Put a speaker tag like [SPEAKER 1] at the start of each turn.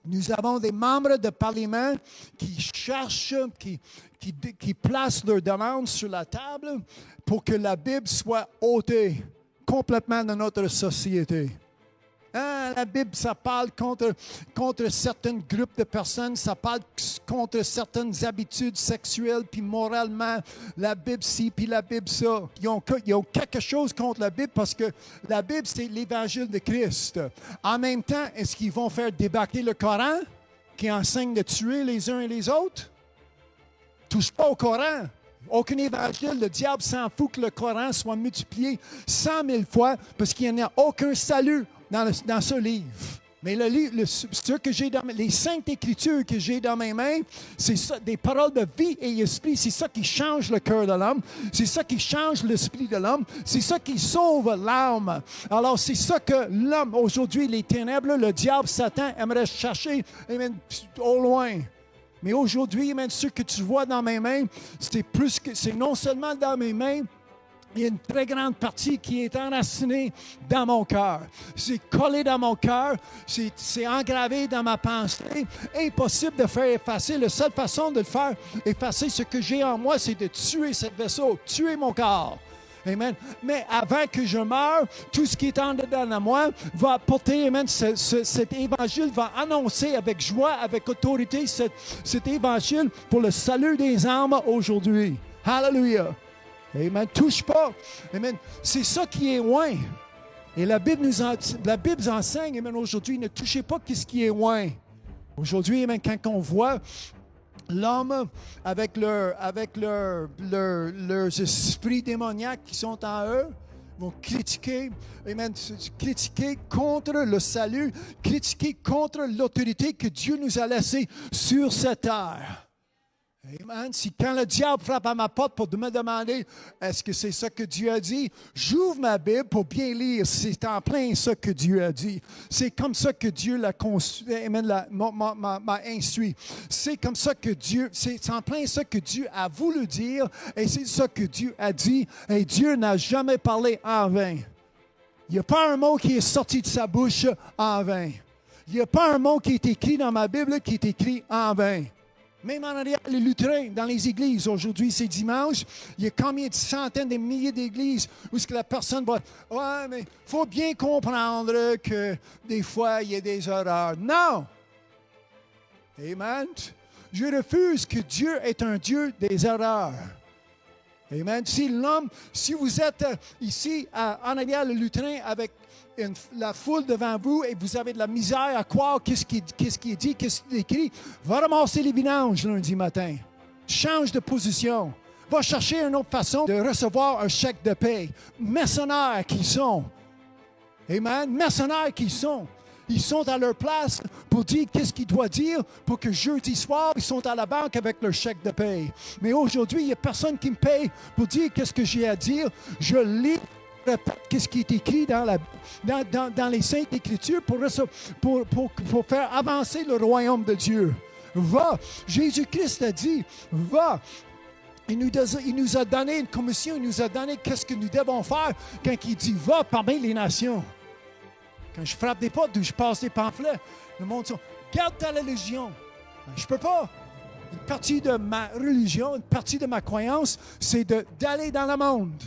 [SPEAKER 1] Nous avons des membres de parlement qui cherchent, qui placent leurs demandes sur la table pour que la Bible soit ôtée complètement de notre société. Hein, la Bible, ça parle contre certains groupes de personnes, ça parle contre certaines habitudes sexuelles, puis moralement, la Bible ci, puis la Bible ça. Ils ont quelque chose contre la Bible parce que la Bible, c'est l'Évangile de Christ. En même temps, est-ce qu'ils vont faire débarquer le Coran qui enseigne de tuer les uns et les autres? Touche pas au Coran. Aucun évangile, le diable s'en fout que le Coran soit multiplié 100 000 fois parce qu'il n'y a aucun salut dans ce livre. Mais ce que j'ai les saintes écritures que j'ai dans mes mains, c'est ça, des paroles de vie et esprit. C'est ça qui change le cœur de l'homme. C'est ça qui change l'esprit de l'homme. C'est ça qui sauve l'âme. Alors, c'est ça que l'homme, aujourd'hui, les ténèbres, le diable, Satan, aimerait chercher au loin. Mais aujourd'hui, même ce que tu vois dans mes mains, c'est non seulement dans mes mains, il y a une très grande partie qui est enracinée dans mon cœur. C'est collé dans mon cœur, c'est engravé dans ma pensée. Impossible de faire effacer. La seule façon de le faire effacer ce que j'ai en moi, c'est de tuer ce vaisseau, tuer mon corps. Amen. Mais avant que je meure, tout ce qui est en dedans de moi va porter, amen, cet évangile va annoncer avec joie, avec autorité cet évangile pour le salut des âmes aujourd'hui. Hallelujah. Amen. Touche pas. Amen. C'est ça qui est loin. Et la Bible nous enseigne, amen, aujourd'hui, ne touchez pas ce qui est loin. Aujourd'hui, amen, quand on voit l'homme avec leurs esprits démoniaques qui sont en eux, vont critiquer, amen, critiquer contre le salut, critiquer contre l'autorité que Dieu nous a laissée sur cette terre. Amen. Si quand le diable frappe à ma porte pour me demander est-ce que c'est ça que Dieu a dit, j'ouvre ma Bible pour bien lire. C'est en plein ça que Dieu a dit. C'est comme ça que Dieu m'a instruit. C'est comme ça que c'est en plein ça que Dieu a voulu dire et c'est ça que Dieu a dit. Et Dieu n'a jamais parlé en vain. Il n'y a pas un mot qui est sorti de sa bouche en vain. Il n'y a pas un mot qui est écrit dans ma Bible qui est écrit en vain. Même en arrière, les lutherins, dans les églises, aujourd'hui, c'est dimanche, il y a combien de centaines de milliers d'églises où est-ce que la personne va « Ouais, mais il faut bien comprendre que des fois, il y a des erreurs. » Non! Amen. Je refuse que Dieu est un Dieu des erreurs. Amen. Si vous êtes ici, en arrière, le lutrin, avec la foule devant vous et vous avez de la misère à croire qu'est-ce qui est dit, qu'est-ce qui est écrit, va ramasser les vidanges lundi matin. Change de position. Va chercher une autre façon de recevoir un chèque de paie. Mercenaires qu'ils sont. Amen. Mercenaires qu'ils sont. Ils sont à leur place pour dire qu'est-ce qu'ils doivent dire pour que jeudi soir, ils sont à la banque avec leur chèque de paie. Mais aujourd'hui, il n'y a personne qui me paye pour dire qu'est-ce que j'ai à dire. Je lis, répète qu'est-ce qui est écrit dans les Saintes Écritures pour faire avancer le royaume de Dieu. Va. Jésus-Christ a dit, va. Il nous a donné une commission, il nous a donné qu'est-ce que nous devons faire quand il dit, va parmi les nations. Quand je frappe des portes ou je passe des pamphlets, le monde dit « Garde ta religion. » Je ne peux pas. Une partie de ma religion, une partie de ma croyance, c'est d'aller dans le monde.